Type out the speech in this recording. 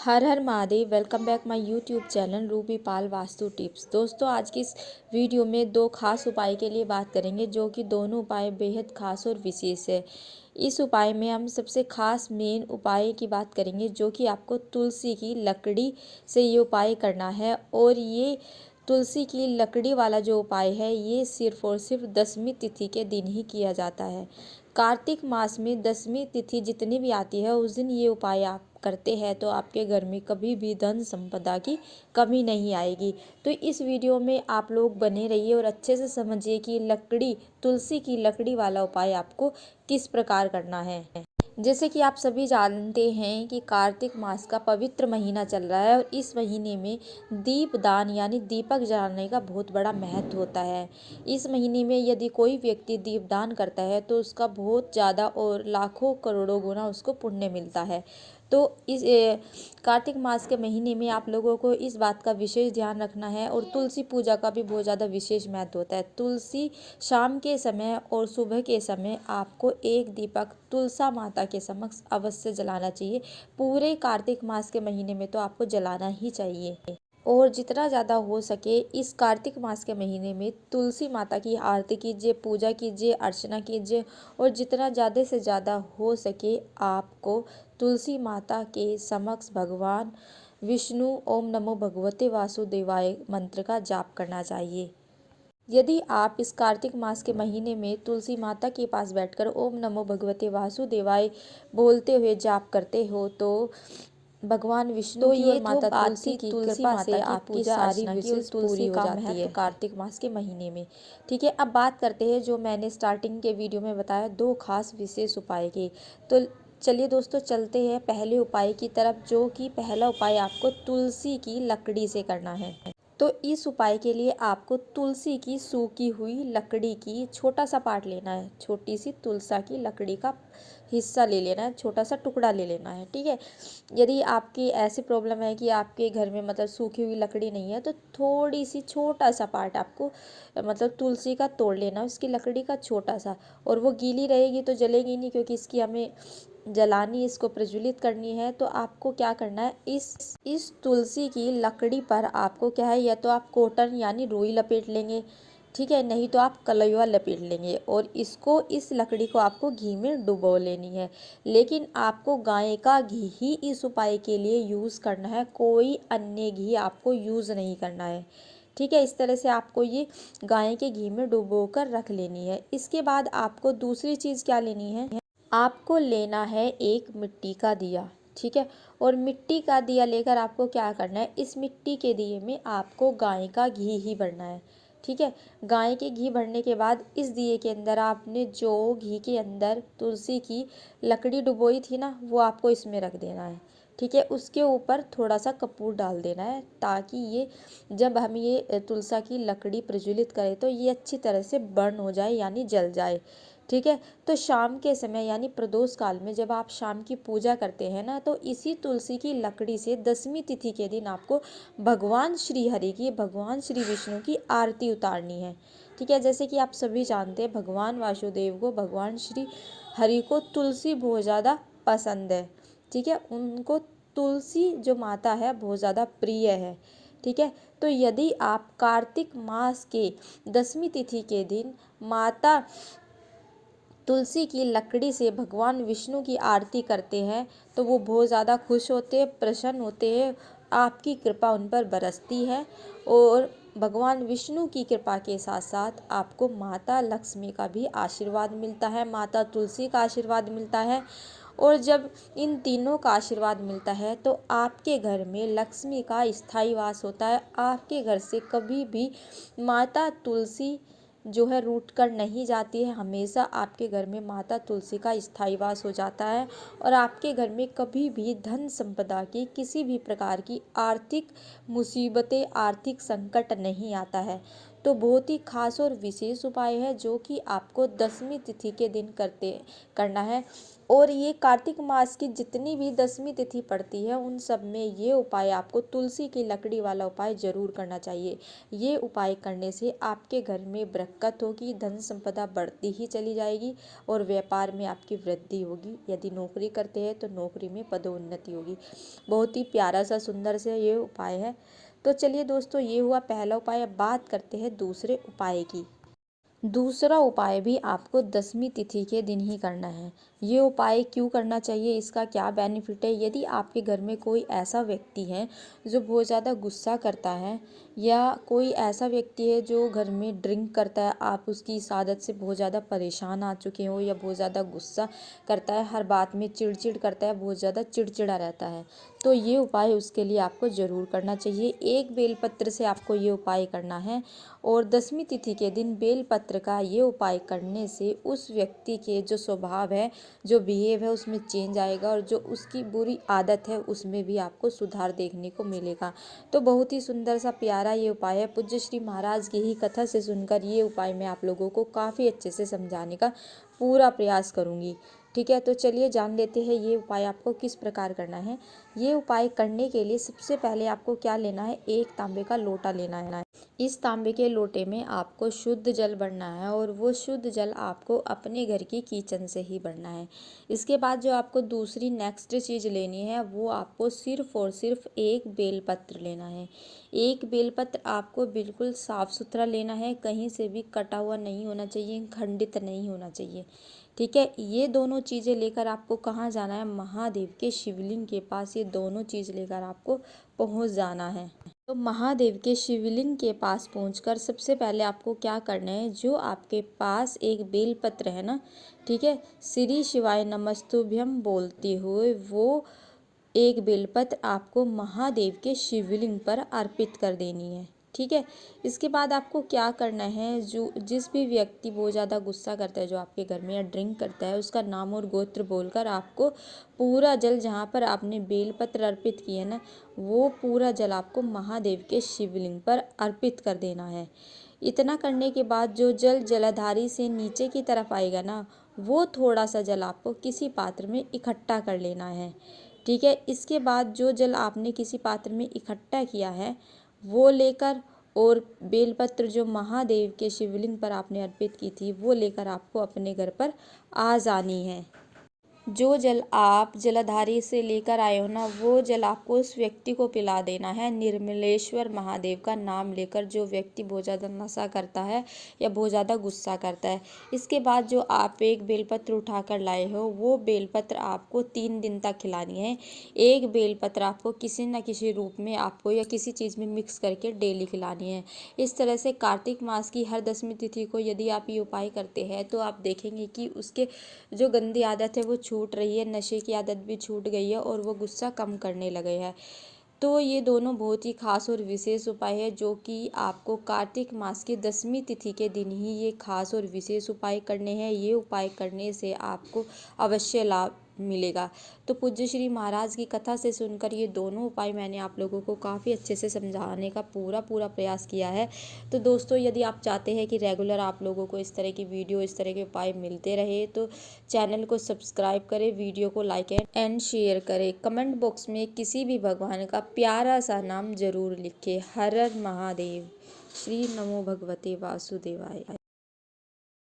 Her her Mahadev. Welcome back my YouTube channel Ruby Pal vastu tips. दोस्तों, आज की इस वीडियो में दो खास उपाय के लिए बात करेंगे, जो कि दोनों उपाय बेहद खास और विशेष है। इस उपाय में हम सबसे खास मेन उपाय की बात करेंगे, जो कि आपको तुलसी की लकड़ी से ये उपाय करना है। और ये तुलसी की लकड़ी वाला जो उपाय है, ये सिर्फ और सिर्फ 10वीं तिथि के दिन ही किया जाता है। कार्तिक मास में 10वीं तिथि जितनी भी आती है, उस दिन ये उपाय आप करते हैं तो आपके घर में कभी भी धन संपदा की कमी नहीं आएगी। तो इस वीडियो में आप लोग बने रहिए और अच्छे से समझिए कि तुलसी की लकड़ी वाला उपाय आपको किस प्रकार करना है। जैसे कि आप सभी जानते हैं कि कार्तिक मास का पवित्र महीना चल रहा है, और इस महीने में दीपदान यानी दीपक जलाने का बहुत बड़ा महत्व होता है। इस महीने में यदि कोई व्यक्ति दीपदान करता है तो उसका बहुत ज़्यादा और लाखों करोड़ों गुना उसको पुण्य मिलता है। तो इस कार्तिक मास के महीने में आप लोगों को इस बात का विशेष ध्यान रखना है। और तुलसी पूजा का भी बहुत ज़्यादा विशेष महत्व होता है। तुलसी शाम के समय और सुबह के समय आपको एक दीपक तुलसा माता के समक्ष अवश्य जलाना चाहिए। पूरे कार्तिक मास के महीने में तो आपको जलाना ही चाहिए। और जितना ज़्यादा हो सके इस कार्तिक मास के महीने में तुलसी माता की आरती कीजिए, पूजा कीजिए, अर्चना कीजिए। और जितना ज़्यादा से ज़्यादा हो सके आपको तुलसी माता के समक्ष भगवान विष्णु ओम नमो भगवते वासुदेवाय मंत्र का जाप करना चाहिए। यदि आप इस कार्तिक मास के महीने में तुलसी माता के पास बैठकर ओम नमो भगवते वासुदेवाय बोलते हुए जाप करते हो, तो भगवान विष्णु की और माता तुलसी की कृपा से आपकी सारी विशेष पूरी हो जाती है कार्तिक मास के महीने में। ठीक है, अब बात करते हैं जो मैंने स्टार्टिंग के वीडियो में बताया, दो खास विशेष उपाय की। तो चलिए दोस्तों, चलते हैं पहले उपाय की तरफ, जो कि पहला उपाय आपको तुलसी की लकड़ी से करना है। तो इस उपाय के लिए आपको तुलसी की सूखी हुई लकड़ी की छोटा सा पार्ट लेना है। छोटी सी तुलसा की लकड़ी का हिस्सा ले लेना है, छोटा सा टुकड़ा ले लेना है। ठीक है, यदि आपकी ऐसी प्रॉब्लम है कि आपके घर में मतलब सूखी हुई लकड़ी नहीं है, तो थोड़ी सी छोटा सा पार्ट आपको मतलब तुलसी का तोड़ लेना है, उसकी लकड़ी का छोटा सा। और वो गीली रहेगी तो जलेगी नहीं, क्योंकि इसकी हमें जलानी, इसको प्रज्वलित करनी है। तो आपको क्या करना है, इस तुलसी की लकड़ी पर आपको क्या है, या तो आप कॉटन यानी रुई लपेट लेंगे, ठीक है, नहीं तो आप कलयुआ लपेट लेंगे। और इस लकड़ी को आपको घी में डुबो लेनी है। लेकिन आपको गाय का घी ही इस उपाय के लिए यूज़ करना है, कोई अन्य घी आपको यूज़ नहीं करना है। ठीक है, इस तरह से आपको ये गाय के घी में डुबो कर रख लेनी है। इसके बाद आपको दूसरी चीज़ क्या लेनी है, आपको लेना है एक मिट्टी का दिया। ठीक है, और मिट्टी का दिया लेकर आपको क्या करना है, इस मिट्टी के दिए में आपको गाय का घी ही भरना है। ठीक है, गाय के घी भरने के बाद इस दिए के अंदर आपने जो घी के अंदर तुलसी की लकड़ी डुबोई थी ना, वो आपको इसमें रख देना है। ठीक है, उसके ऊपर थोड़ा सा कपूर डाल देना है, ताकि ये जब हम ये तुलसा की लकड़ी प्रज्वलित करें तो ये अच्छी तरह से बर्न हो जाए यानी जल जाए। ठीक है, तो शाम के समय यानी प्रदोष काल में जब आप शाम की पूजा करते हैं ना, तो इसी तुलसी की लकड़ी से 10वीं तिथि के दिन आपको भगवान श्री हरि की, भगवान श्री विष्णु की आरती उतारनी है। ठीक है, जैसे कि आप सभी जानते हैं भगवान वासुदेव को, भगवान श्री हरि को तुलसी बहुत ज़्यादा पसंद है। ठीक है, उनको तुलसी जो माता है बहुत ज़्यादा प्रिय है। ठीक है, तो यदि आप कार्तिक मास के 10वीं तिथि के दिन माता तुलसी की लकड़ी से भगवान विष्णु की आरती करते हैं, तो वो बहुत ज़्यादा खुश होते हैं, प्रसन्न होते हैं, आपकी कृपा उन पर बरसती है। और भगवान विष्णु की कृपा के साथ साथ आपको माता लक्ष्मी का भी आशीर्वाद मिलता है, माता तुलसी का आशीर्वाद मिलता है। और जब इन तीनों का आशीर्वाद मिलता है तो आपके घर में लक्ष्मी का स्थायी वास होता है। आपके घर से कभी भी माता तुलसी जो है रूठ कर नहीं जाती है, हमेशा आपके घर में माता तुलसी का स्थायी वास हो जाता है। और आपके घर में कभी भी धन संपदा की किसी भी प्रकार की आर्थिक मुसीबतें, आर्थिक संकट नहीं आता है। तो बहुत ही खास और विशेष उपाय है जो कि आपको दसवीं तिथि के दिन करना है। और ये कार्तिक मास की जितनी भी दसवीं तिथि पड़ती है उन सब में ये उपाय आपको तुलसी की लकड़ी वाला उपाय जरूर करना चाहिए। ये उपाय करने से आपके घर में बरकत होगी, धन संपदा बढ़ती ही चली जाएगी और व्यापार में आपकी वृद्धि होगी। यदि नौकरी करते हैं तो नौकरी में पदोन्नति होगी। बहुत ही प्यारा सा सुंदर से ये उपाय है। तो चलिए दोस्तों, ये हुआ पहला उपाय। अब बात करते हैं दूसरे उपाय की। दूसरा उपाय भी आपको दसवीं तिथि के दिन ही करना है। ये उपाय क्यों करना चाहिए, इसका क्या बेनिफिट है? यदि आपके घर में कोई ऐसा व्यक्ति है जो बहुत ज़्यादा गुस्सा करता है, या कोई ऐसा व्यक्ति है जो घर में ड्रिंक करता है, आप उसकी इस आदत से बहुत ज़्यादा परेशान आ चुके हो, या बहुत ज़्यादा गुस्सा करता है, हर बात में चिड़चिड़ करता है, बहुत ज़्यादा चिड़चिड़ा रहता है, तो ये उपाय उसके लिए आपको ज़रूर करना चाहिए। एक बेलपत्र से आपको ये उपाय करना है और दसवीं तिथि के दिन बेलपत्र का ये उपाय करने से उस व्यक्ति के जो स्वभाव है, जो बिहेव है, उसमें चेंज आएगा और जो उसकी बुरी आदत है उसमें भी आपको सुधार देखने को मिलेगा। तो बहुत ही सुंदर सा प्यारा ये उपाय है। पूज्य श्री महाराज की ही कथा से सुनकर ये उपाय मैं आप लोगों को काफ़ी अच्छे से समझाने का पूरा प्रयास करूँगी। ठीक है, तो चलिए जान लेते हैं ये उपाय आपको किस प्रकार करना है। ये उपाय करने के लिए सबसे पहले आपको क्या लेना है, एक तांबे का लोटा लेना है। इस तांबे के लोटे में आपको शुद्ध जल भरना है और वो शुद्ध जल आपको अपने घर की किचन से ही भरना है। इसके बाद जो आपको दूसरी नेक्स्ट चीज़ लेनी है वो आपको सिर्फ और सिर्फ एक बेलपत्र लेना है। एक बेलपत्र आपको बिल्कुल साफ सुथरा लेना है, कहीं से भी कटा हुआ नहीं होना चाहिए, खंडित नहीं होना चाहिए। ठीक है, ये दोनों चीज़ें लेकर आपको कहाँ जाना है, महादेव के शिवलिंग के पास ये दोनों चीज़ लेकर आपको पहुँच जाना है। तो महादेव के शिवलिंग के पास पहुंचकर सबसे पहले आपको क्या करना है, जो आपके पास एक बेलपत्र है ना, ठीक है, श्री शिवाय नमस्तुभ्यम बोलते हुए वो एक बेलपत्र आपको महादेव के शिवलिंग पर अर्पित कर देनी है। ठीक है, इसके बाद आपको क्या करना है, जो जिस भी व्यक्ति बहुत ज़्यादा गुस्सा करता है जो आपके घर में या ड्रिंक करता है, उसका नाम और गोत्र बोलकर आपको पूरा जल जहाँ पर आपने बेलपत्र अर्पित किए ना, वो पूरा जल आपको महादेव के शिवलिंग पर अर्पित कर देना है। इतना करने के बाद जो जल जलाधारी से नीचे की तरफ आएगा ना, वो थोड़ा सा जल आपको किसी पात्र में इकट्ठा कर लेना है। ठीक है, इसके बाद जो जल आपने किसी पात्र में इकट्ठा किया है वो लेकर, और बेलपत्र जो महादेव के शिवलिंग पर आपने अर्पित की थी वो लेकर आपको अपने घर पर आ जानी है। जो जल आप जलाधारी से लेकर आए हो ना, वो जल आपको उस व्यक्ति को पिला देना है। निर्मलेश्वर महादेव का नाम लेकर, जो व्यक्ति बहुत ज़्यादा नशा करता है या बहुत ज़्यादा गुस्सा करता है। इसके बाद जो आप एक बेलपत्र उठाकर लाए हो वो बेलपत्र आपको 3 दिन तक खिलानी है। एक बेलपत्र आपको किसी न किसी रूप में आपको या किसी चीज़ में मिक्स करके डेली खिलानी है। इस तरह से कार्तिक मास की हर दसवीं तिथि को यदि आप ये उपाय करते हैं तो आप देखेंगे कि उसके जो गंदी आदत है वो छूट रही है, नशे की आदत भी छूट गई है और वो गुस्सा कम करने लगे हैं। तो ये दोनों बहुत ही खास और विशेष उपाय है जो कि आपको कार्तिक मास की दसवीं तिथि के दिन ही ये खास और विशेष उपाय करने हैं। ये उपाय करने से आपको अवश्य लाभ मिलेगा। तो पूज्य श्री महाराज की कथा से सुनकर ये दोनों उपाय मैंने आप लोगों को काफ़ी अच्छे से समझाने का पूरा प्रयास किया है। तो दोस्तों, यदि आप चाहते हैं कि रेगुलर आप लोगों को इस तरह की वीडियो, इस तरह के उपाय मिलते रहे, तो चैनल को सब्सक्राइब करें, वीडियो को लाइक एंड शेयर करें। कमेंट बॉक्स में किसी भी भगवान का प्यारा सा नाम जरूर लिखें। हर हर महादेव। श्री नमो भगवते वासुदेवाय।